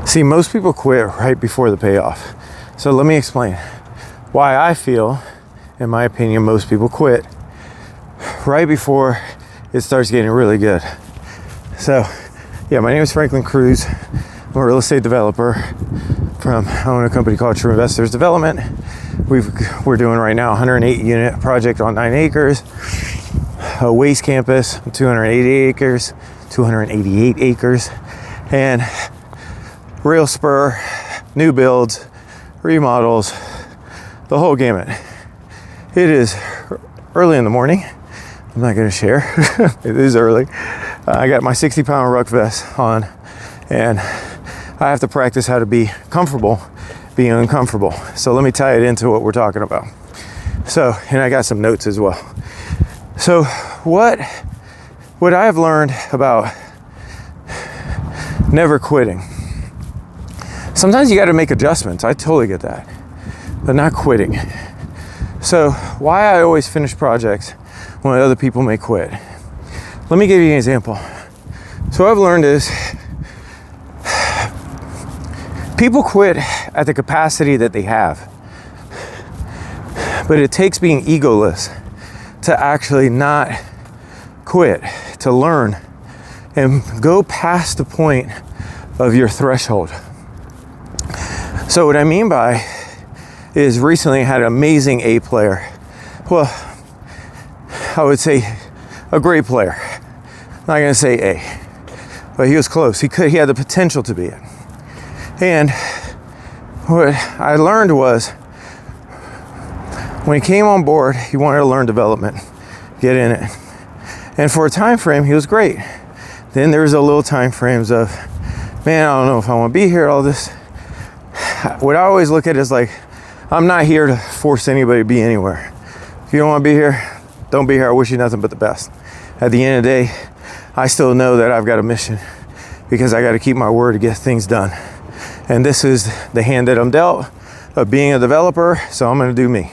See, most people quit right before the payoff. So let me explain why I feel, in my opinion, most people quit right before it starts getting really good. So, yeah, my name is Franklin Cruz. I'm a real estate developer I own a company called True Investors Development. We're doing right now a 108 unit project on 9 acres, a waste campus, 288 acres, and rail spur, new builds, remodels, the whole gamut. It is early in the morning. I'm not gonna share. It is early. I got my 60-pound ruck vest on, and I have to practice how to be comfortable being uncomfortable. So let me tie it into what we're talking about. So, and I got some notes as well. So what I have learned about never quitting. Sometimes you got to make adjustments. I totally get that, but not quitting. So why I always finish projects when other people may quit. Let me give you an example. So what I've learned is people quit at the capacity that they have, but it takes being egoless to actually not quit, to learn and go past the point of your threshold. So what I mean by is recently I had an amazing A player. Well, I would say a great player. I'm not gonna say A, but he was close. He had the potential to be it. And what I learned was when he came on board, he wanted to learn development, get in it. And for a time frame, he was great. Then there was a little time frames of, man, I don't know if I want to be here, all this. What I always look at is like, I'm not here to force anybody to be anywhere. If you don't want to be here, don't be here. I wish you nothing but the best. At the end of the day, I still know that I've got a mission because I got to keep my word to get things done. And this is the hand that I'm dealt of being a developer, so I'm going to do me.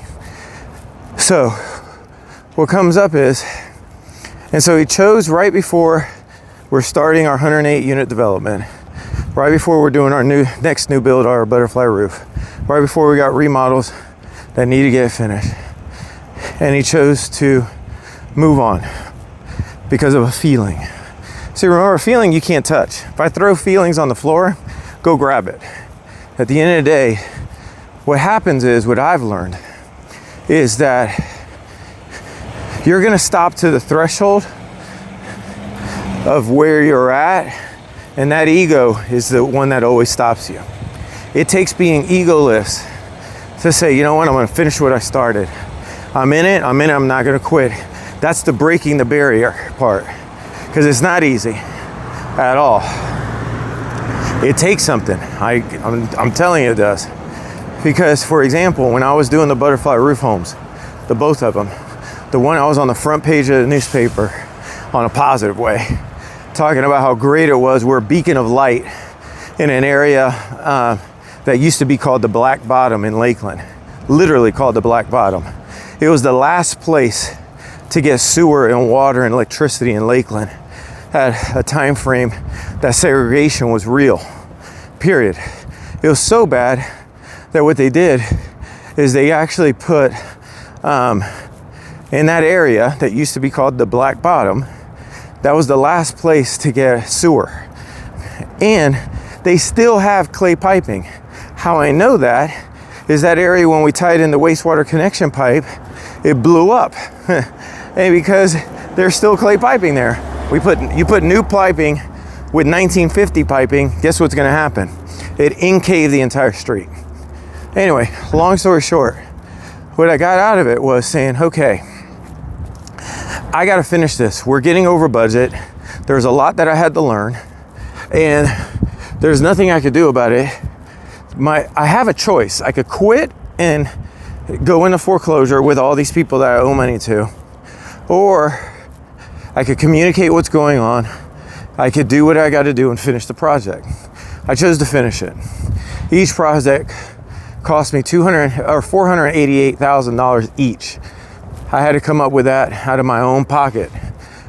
So what comes up is, and so he chose right before we're starting our 108 unit development, right before we're doing our next new build, our butterfly roof, right before we got remodels that need to get finished. And he chose to move on because of a feeling. See, remember, a feeling you can't touch. If I throw feelings on the floor, go grab it. At the end of the day, what happens is, what I've learned is that you're gonna stop to the threshold of where you're at, and that ego is the one that always stops you. It takes being egoless to say, you know what, I'm gonna finish what I started. I'm in it, I'm not gonna quit. That's the breaking the barrier part, because it's not easy at all. It takes something. I'm telling you it does. Because, for example, when I was doing the butterfly roof homes, the both of them, the one I was on the front page of the newspaper on a positive way, talking about how great it was. We're a beacon of light in an area that used to be called the Black Bottom in Lakeland, literally called the Black Bottom. It was the last place to get sewer and water and electricity in Lakeland at a time frame that segregation was real, period. It was so bad that what they did is they actually put in that area that used to be called the Black Bottom, that was the last place to get sewer. And they still have clay piping. How I know that is that area, when we tied in the wastewater connection pipe, it blew up. And because there's still clay piping there. You put new piping with 1950 piping, guess what's gonna happen? It in-caved the entire street. Anyway, long story short, what I got out of it was saying, okay, I gotta finish this. We're getting over budget. There's a lot that I had to learn, and there's nothing I could do about it. I have a choice. I could quit and go into foreclosure with all these people that I owe money to, or I could communicate what's going on. I could do what I got to do and finish the project. I chose to finish it. Each project cost me $488,000 each. I had to come up with that out of my own pocket.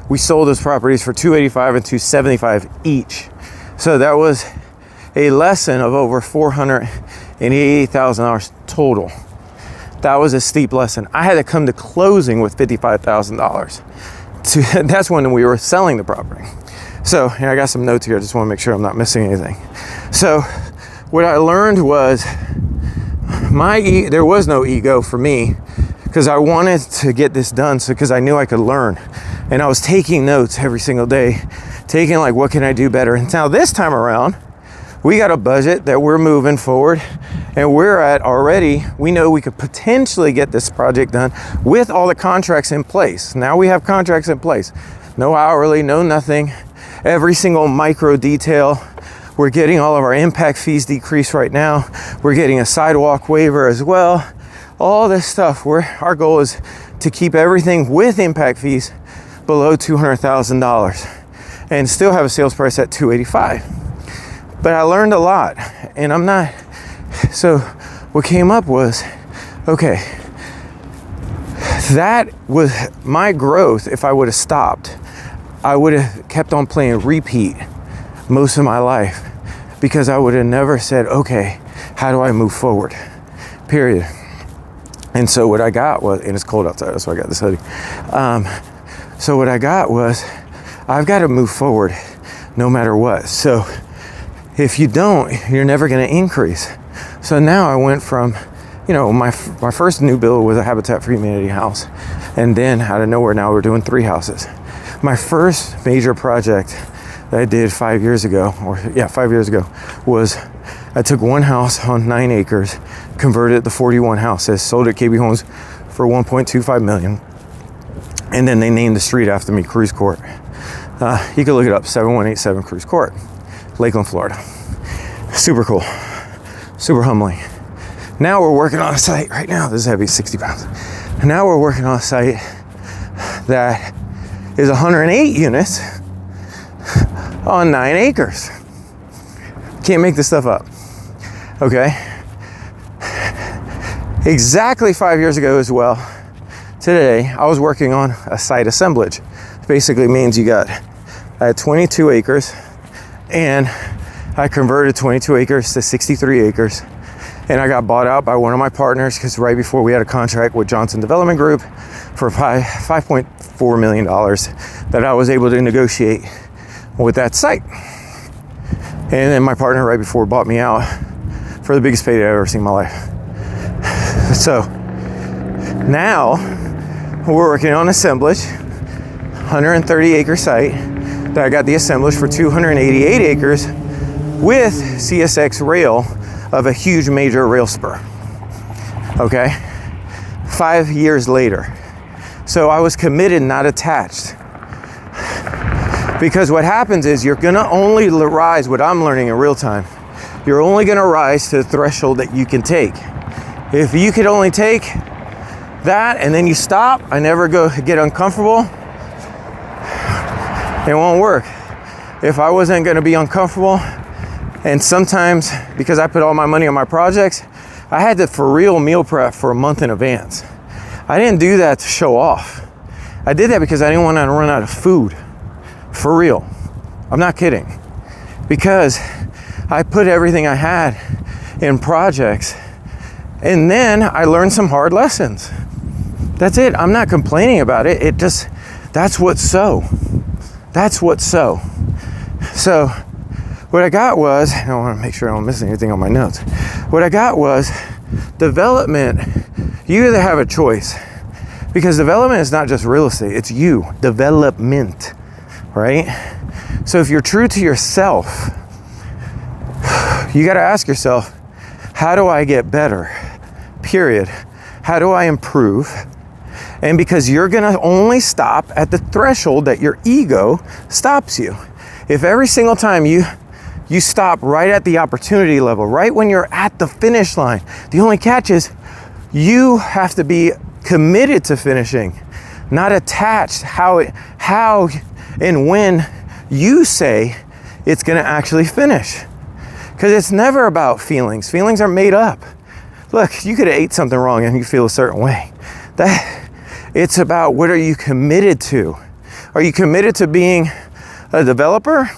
We sold those properties for $285,000 and $275,000 each. So that was a lesson of over $488,000 total. That was a steep lesson. I had to come to closing with $55,000. That's when we were selling the property. So, and I got some notes here. I just want to make sure I'm not missing anything. So, what I learned was there was no ego for me, because I wanted to get this done, because I knew I could learn. And I was taking notes every single day, taking like, what can I do better? And now this time around, we got a budget that we're moving forward, and we're at already, we know we could potentially get this project done with all the contracts in place. Now we have contracts in place. No hourly, no nothing. Every single micro detail. We're getting all of our impact fees decreased right now. We're getting a sidewalk waiver as well. All this stuff, our goal is to keep everything with impact fees below $200,000 and still have a sales price at $285,000. But I learned a lot, and so what came up was, okay, that was my growth. If I would have stopped, I would have kept on playing repeat most of my life, because I would have never said, okay, how do I move forward? Period. And so what I got was, and it's cold outside, that's why I got this hoodie. So what I got was, I've got to move forward no matter what. So if you don't, you're never going to increase. So now I went from, my first new build was a Habitat for Humanity house. And then out of nowhere, now we're doing 3 houses. My first major project that I did 5 years ago, 5 years ago, was I took one house on 9 acres, converted it to 41 houses, sold it at KB Homes for $1.25 million. And then they named the street after me, Cruise Court. You can look it up, 7187 Cruise Court, Lakeland, Florida. Super cool, super humbling. Now we're working on a site right now. This is heavy, 60 pounds. Now we're working on a site that is 108 units on 9 acres. Can't make this stuff up. Okay. Exactly 5 years ago as well, today, I was working on a site assemblage. Basically means I had 22 acres, and I converted 22 acres to 63 acres. And I got bought out by one of my partners, because right before we had a contract with Johnson Development Group for $5.4 million that I was able to negotiate with that site. And then my partner right before bought me out for the biggest payday I've ever seen in my life. So now we're working on assemblage, 130 acre site that I got the assemblage for 288 acres with CSX rail of a huge major rail spur. Okay, 5 years later. So I was committed, not attached. Because what happens is you're gonna only rise, what I'm learning in real time, you're only gonna rise to the threshold that you can take. If you could only take that and then you stop, I never get uncomfortable, it won't work. If I wasn't gonna be uncomfortable, and sometimes, because I put all my money on my projects, I had to for real meal prep for a month in advance. I didn't do that to show off. I did that because I didn't want to run out of food. For real. I'm not kidding. Because I put everything I had in projects, and then I learned some hard lessons. That's it. I'm not complaining about it. That's what's so. That's what's so. So what I got was, I want to make sure I don't miss anything on my notes. What I got was development. You either have a choice, because development is not just real estate, it's you, development, right? So if you're true to yourself, you got to ask yourself, how do I get better? Period. How do I improve? And because you're going to only stop at the threshold that your ego stops you. If every single time you stop right at the opportunity level, right when you're at the finish line, the only catch is you have to be committed to finishing, not attached how and when you say it's going to actually finish. Because it's never about feelings. Feelings are made up. Look, you could have ate something wrong and you feel a certain way. It's about, what are you committed to? Are you committed to being a developer?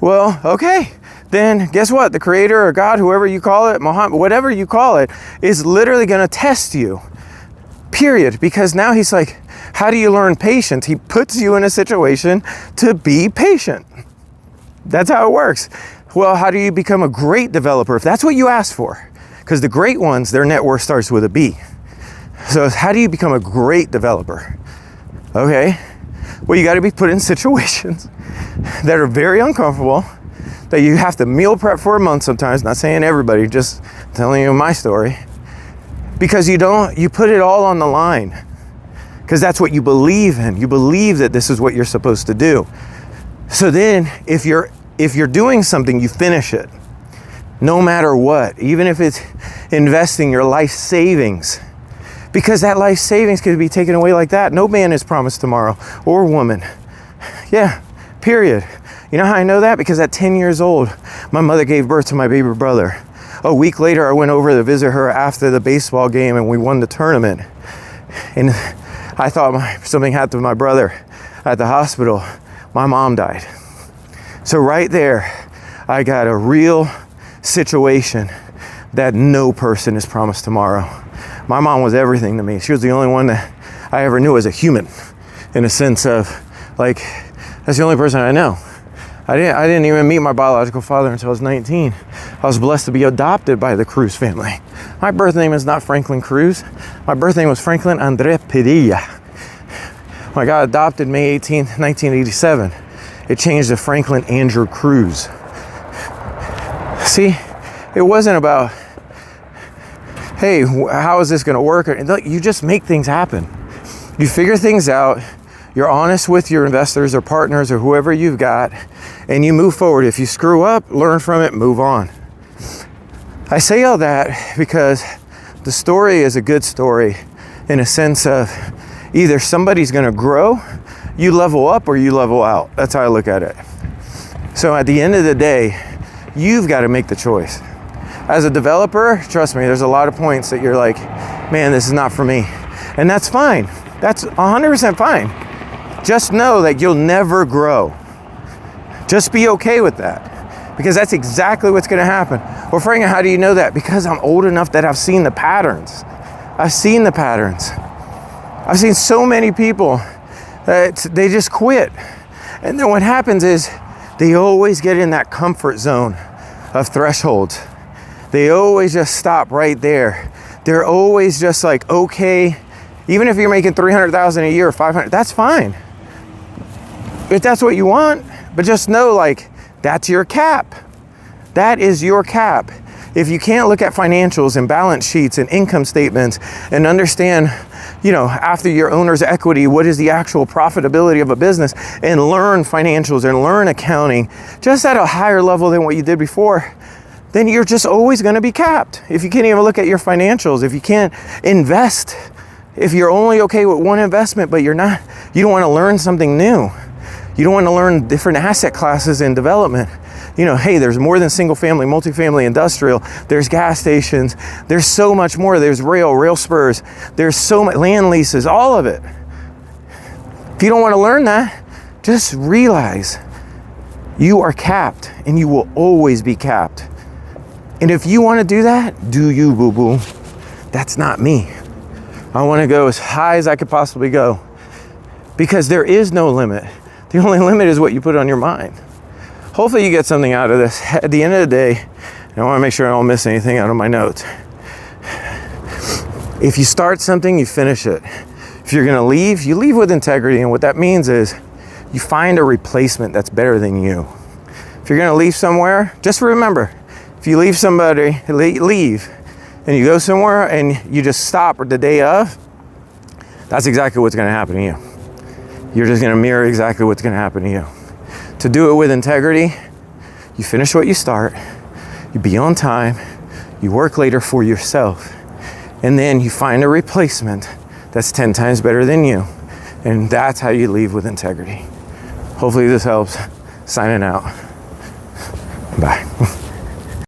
Well, okay, then guess what? The creator or God, whoever you call it, Muhammad, whatever you call it, is literally going to test you. Period. Because now he's like, how do you learn patience? He puts you in a situation to be patient. That's how it works. Well, how do you become a great developer? If that's what you ask for, because the great ones, their net worth starts with a B. So how do you become a great developer? Okay. Well, you got to be put in situations that are very uncomfortable, that you have to meal prep for a month sometimes. Not saying everybody, just telling you my story. Because you put it all on the line. Because that's what you believe in. You believe that this is what you're supposed to do. So then if you're doing something, you finish it. No matter what, even if it's investing your life savings. Because that life savings could be taken away like that. No man is promised tomorrow, or woman. Yeah, period. You know how I know that? Because at 10 years old, my mother gave birth to my baby brother. A week later, I went over to visit her after the baseball game and we won the tournament. And I thought something happened to my brother at the hospital. My mom died. So right there, I got a real situation that no person is promised tomorrow. My mom was everything to me. She was the only one that I ever knew as a human, in a sense of, like, that's the only person I know. I didn't even meet my biological father until I was 19. I was blessed to be adopted by the Cruz family. My birth name is not Franklin Cruz. My birth name was Franklin Andre Padilla. When I got adopted May 18th, 1987, it changed to Franklin Andrew Cruz. See, it wasn't about, hey, how is this going to work? You just make things happen. You figure things out. You're honest with your investors or partners or whoever you've got, and you move forward. If you screw up, learn from it, move on. I say all that because the story is a good story in a sense of either somebody's going to grow, you level up, or you level out. That's how I look at it. So at the end of the day, you've got to make the choice. As a developer, trust me, there's a lot of points that you're like, man, this is not for me. And that's fine. That's 100% fine. Just know that you'll never grow. Just be okay with that, because that's exactly what's going to happen. Well, Frank, how do you know that? Because I'm old enough that I've seen the patterns. I've seen the patterns. I've seen so many people that they just quit. And then what happens is they always get in that comfort zone of thresholds. They always just stop right there. They're always just like, okay, even if you're making $300,000 a year or $500,000, that's fine. If that's what you want, but just know, like, that's your cap. That is your cap. If you can't look at financials and balance sheets and income statements and understand, after your owner's equity, what is the actual profitability of a business, and learn financials and learn accounting just at a higher level than what you did before, then you're just always going to be capped. If you can't even look at your financials, if you can't invest, if you're only okay with one investment, but you don't want to learn something new. You don't want to learn different asset classes in development. Hey, there's more than single family, multifamily, industrial. There's gas stations. There's so much more. There's rail spurs. There's so much land leases, all of it. If you don't want to learn that, just realize you are capped, and you will always be capped. And if you want to do that, do you, boo-boo. That's not me. I want to go as high as I could possibly go, because there is no limit. The only limit is what you put on your mind. Hopefully you get something out of this. At the end of the day, I want to make sure I don't miss anything out of my notes. If you start something, you finish it. If you're going to leave, you leave with integrity. And what that means is you find a replacement that's better than you. If you're going to leave somewhere, just remember, if you leave somebody, leave, and you go somewhere and you just stop the day of, that's exactly what's going to happen to you. You're just going to mirror exactly what's going to happen to you. To do it with integrity, you finish what you start, you be on time, you work later for yourself, and then you find a replacement that's 10 times better than you. And that's how you leave with integrity. Hopefully this helps. Signing out. Bye.